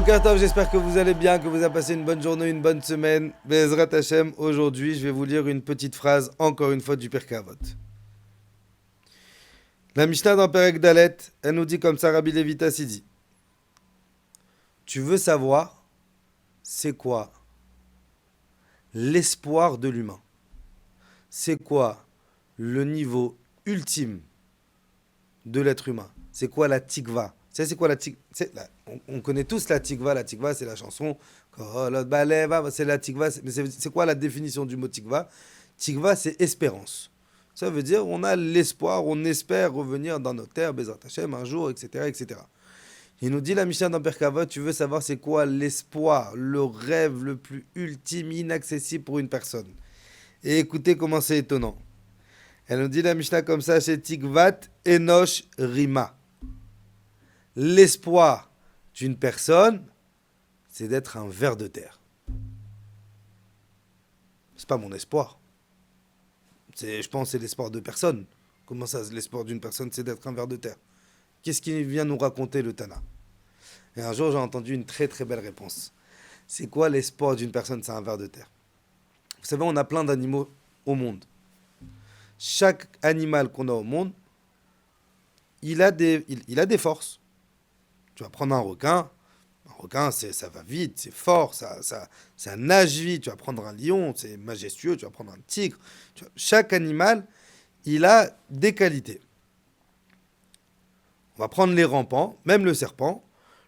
Tov, j'espère que vous allez bien, que vous avez passé une bonne journée, une bonne semaine. Bezrat Hashem, aujourd'hui, je vais vous lire une petite phrase, encore une fois, du Pirkei Avot. La Mishnah dans Perek Dalet, elle nous dit comme ça, Rabbi Levitas, il dit tu veux savoir, c'est quoi l'espoir de l'humain? C'est quoi le niveau ultime de l'être humain? C'est quoi la tikva? C'est quoi la tikva? On connaît tous la tikva. La tikva, c'est la chanson. C'est la tikva. Mais c'est quoi la définition du mot tikva? Tikva, c'est espérance. Ça veut dire on a l'espoir, on espère revenir dans nos terres, Bezrat Hashem, un jour, etc., etc. Il nous dit la Mishnah dans Perkei Avot, tu veux savoir c'est quoi l'espoir, le rêve le plus ultime, inaccessible pour une personne. Et écoutez comment c'est étonnant. Elle nous dit la Mishnah comme ça, c'est Tikvat Enosh Rima. L'espoir d'une personne, c'est d'être un ver de terre. C'est pas mon espoir. Je pense que c'est l'espoir de personne. Comment ça, l'espoir d'une personne, c'est d'être un ver de terre? Qu'est-ce qu'il vient nous raconter le Tana? Et un jour, j'ai entendu une très très belle réponse. C'est quoi l'espoir d'une personne? C'est un ver de terre. Vous savez, on a plein d'animaux au monde. Chaque animal qu'on a au monde, il a des forces. Tu vas prendre un requin, ça va vite, c'est fort, ça nage vite. Tu vas prendre un lion, c'est majestueux, tu vas prendre un tigre. Chaque animal, il a des qualités. On va prendre les rampants, même le serpent.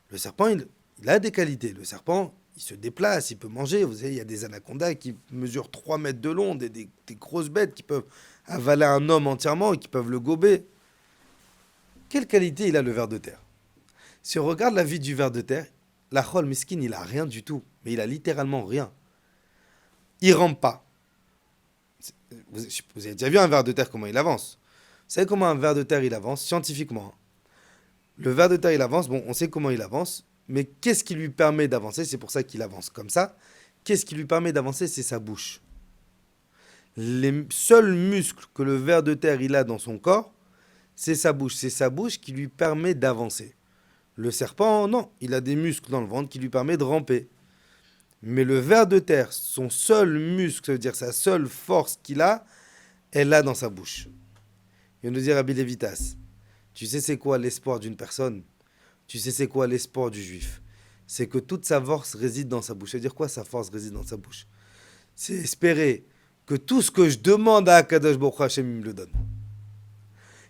Le serpent, il a des qualités. Le serpent, il se déplace, il peut manger. Vous savez, il y a des anacondas qui mesurent 3 mètres de long, des grosses bêtes qui peuvent avaler un homme entièrement et qui peuvent le gober. Quelle qualité il a le ver de terre? Si on regarde la vie du ver de terre, la chol miskin, il a rien du tout. Mais il a littéralement rien. Il rampe pas. Vous avez déjà vu un ver de terre, comment il avance? Vous savez comment un ver de terre, il avance scientifiquement? Le ver de terre, il avance. Bon, on sait comment il avance. Mais qu'est-ce qui lui permet d'avancer? C'est pour ça qu'il avance comme ça. Qu'est-ce qui lui permet d'avancer? C'est sa bouche. Les seuls muscles que le ver de terre, il a dans son corps, c'est sa bouche. C'est sa bouche qui lui permet d'avancer. Le serpent, non, il a des muscles dans le ventre qui lui permettent de ramper. Mais le ver de terre, son seul muscle, ça veut dire sa seule force qu'il a, elle l'a dans sa bouche. Il va nous dire Rabbi Levitas, tu sais c'est quoi l'espoir d'une personne? Tu sais c'est quoi l'espoir du juif? C'est que toute sa force réside dans sa bouche. Ça veut dire quoi sa force réside dans sa bouche? C'est espérer que tout ce que je demande à Akadosh Baruch Hashem, il me le donne.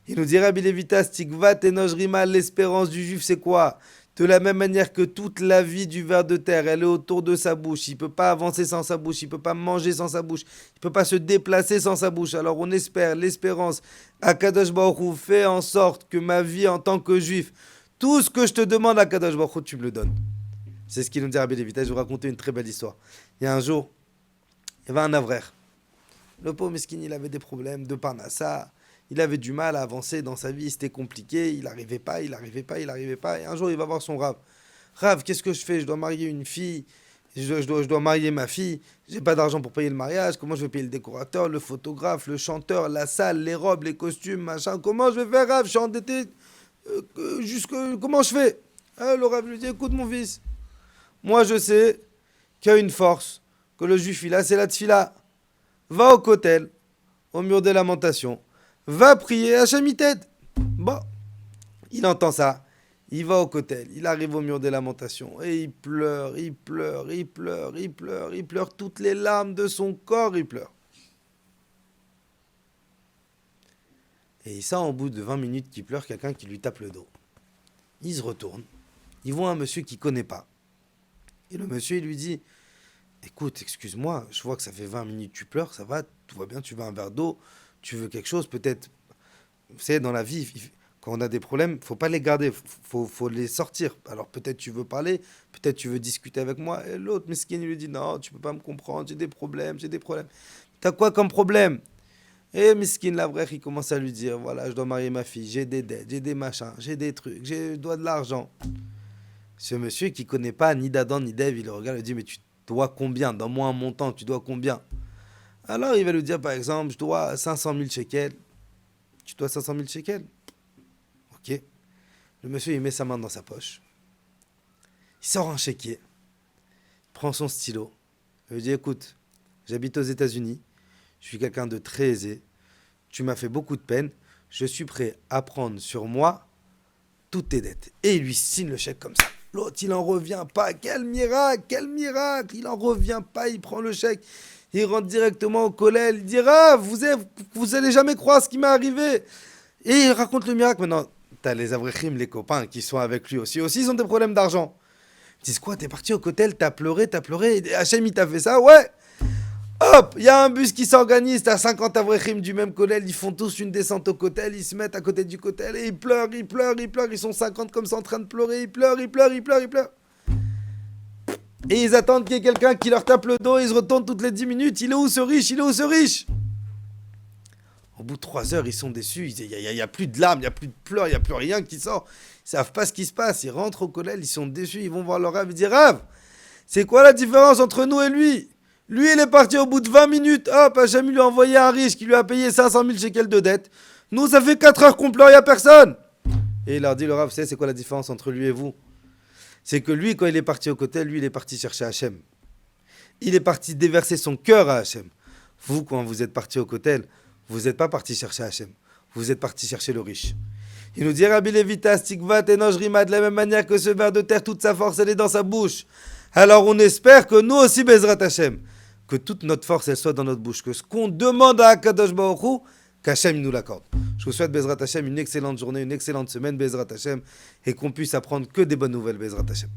Il nous dit Rabbi Levitas, Tikvat Enosh Rima, l'espérance du juif, c'est quoi? De la même manière que toute la vie du ver de terre, elle est autour de sa bouche. Il ne peut pas avancer sans sa bouche, il ne peut pas manger sans sa bouche, il ne peut pas se déplacer sans sa bouche. Alors on espère, l'espérance, Akadosh Baruch Hu, fais en sorte que ma vie en tant que juif, tout ce que je te demande à Akadosh Baruch Hu, tu me le donnes. C'est ce qu'il nous dit Rabbi Levitas. Je vais vous raconter une très belle histoire. Il y a un jour, il y avait un avraire. Le pauvre mesquin, il avait des problèmes de parnassa. Il avait du mal à avancer dans sa vie, c'était compliqué, il n'arrivait pas. Et un jour, il va voir son Rav. Rav, qu'est-ce que je fais? Je dois marier une fille, je dois marier ma fille, j'ai pas d'argent pour payer le mariage, comment je vais payer le décorateur, le photographe, le chanteur, la salle, les robes, les costumes, machin, comment je vais faire, Rav? Je suis endetté, comment je fais? Le Rav lui dit, écoute mon fils, moi je sais qu'il y a une force, que le juif il a, c'est la tfila. Va au kotel, au mur des lamentations, va prier, Hachem il t'aide. Bon, il entend ça, il va au kotel, il arrive au mur des lamentations, et il pleure, il pleure, toutes les larmes de son corps, il pleure. Et il sent au bout de 20 minutes qu'il pleure quelqu'un qui lui tape le dos. Il se retourne, il voit un monsieur qu'il ne connaît pas. Et le monsieur, il lui dit, écoute, excuse-moi, je vois que ça fait 20 minutes que tu pleures, ça va, tout va bien, tu veux un verre d'eau, tu veux quelque chose, peut-être. Vous savez, dans la vie, quand on a des problèmes, faut pas les garder, faut les sortir. Alors peut-être tu veux parler, peut-être tu veux discuter avec moi. Et l'autre, mesquin, il lui dit, non, tu peux pas me comprendre, j'ai des problèmes. T'as quoi comme problème? Et mesquin, la vraie, il commence à lui dire, voilà, je dois marier ma fille, j'ai des dettes, j'ai des machins, j'ai des trucs, je dois de l'argent. Ce monsieur qui connaît pas ni d'Adam ni d'Ève, il le regarde et lui dit, mais tu dois combien? Donne-moi un montant, tu dois combien? Alors il va lui dire, par exemple, je dois 500 000 shekels. Tu dois 500 000 shekels? Ok. Le monsieur, il met sa main dans sa poche. Il sort un chéquier, prend son stylo, il lui dit écoute, j'habite aux États-Unis, je suis quelqu'un de très aisé, tu m'as fait beaucoup de peine, je suis prêt à prendre sur moi toutes tes dettes. Et il lui signe le chèque comme ça. L'autre, il en revient pas. Quel miracle, quel miracle. Il en revient pas, il prend le chèque. Il rentre directement au collège. Il dit, ah, vous allez jamais croire ce qui m'est arrivé. Et il raconte le miracle. Maintenant, t'as les avrechim, les copains qui sont avec lui aussi. Aussi, ils ont des problèmes d'argent. Ils disent quoi, t'es parti au cotel, t'as pleuré. Et Hachem, il t'a fait ça? Ouais. Hop, il y a un bus qui s'organise, t'as 50 avrechim du même collège, ils font tous une descente au cotel, ils se mettent à côté du cotel et ils pleurent, ils sont 50 comme ça en train de pleurer, ils pleurent. Et ils attendent qu'il y ait quelqu'un qui leur tape le dos, ils se retournent toutes les 10 minutes, il est où ce riche? Au bout de 3 heures, ils sont déçus, il y a plus de larmes, il n'y a plus de pleurs, il n'y a plus rien qui sort. Ils savent pas ce qui se passe, ils rentrent au collège, ils sont déçus, ils vont voir leur rêve, ils disent Rav, c'est quoi la différence entre nous et lui? Lui, il est parti au bout de 20 minutes. Hop, Hachem lui a envoyé un riche qui lui a payé 500 000 shekels de dette. Nous, ça fait 4 heures qu'on pleure, il n'y a personne. Et il leur dit, le Rav, c'est quoi la différence entre lui et vous? C'est que lui, quand il est parti au côté, lui, il est parti chercher Hachem. Il est parti déverser son cœur à Hachem. Vous, quand vous êtes parti au côté, vous n'êtes pas parti chercher Hachem. Vous êtes parti chercher le riche. Il nous dit, Rabbi Levita, Stikvat, Enoch, Rima, de la même manière que ce ver de terre, toute sa force, elle est dans sa bouche. Alors on espère que nous aussi, Bezrat Hachem, que toute notre force, elle soit dans notre bouche. Que ce qu'on demande à Akadosh Baruch Hu, qu'Hachem nous l'accorde. Je vous souhaite, Bezrat Hachem, une excellente journée, une excellente semaine, Bezrat Hachem, et qu'on puisse apprendre que des bonnes nouvelles, Bezrat Hachem.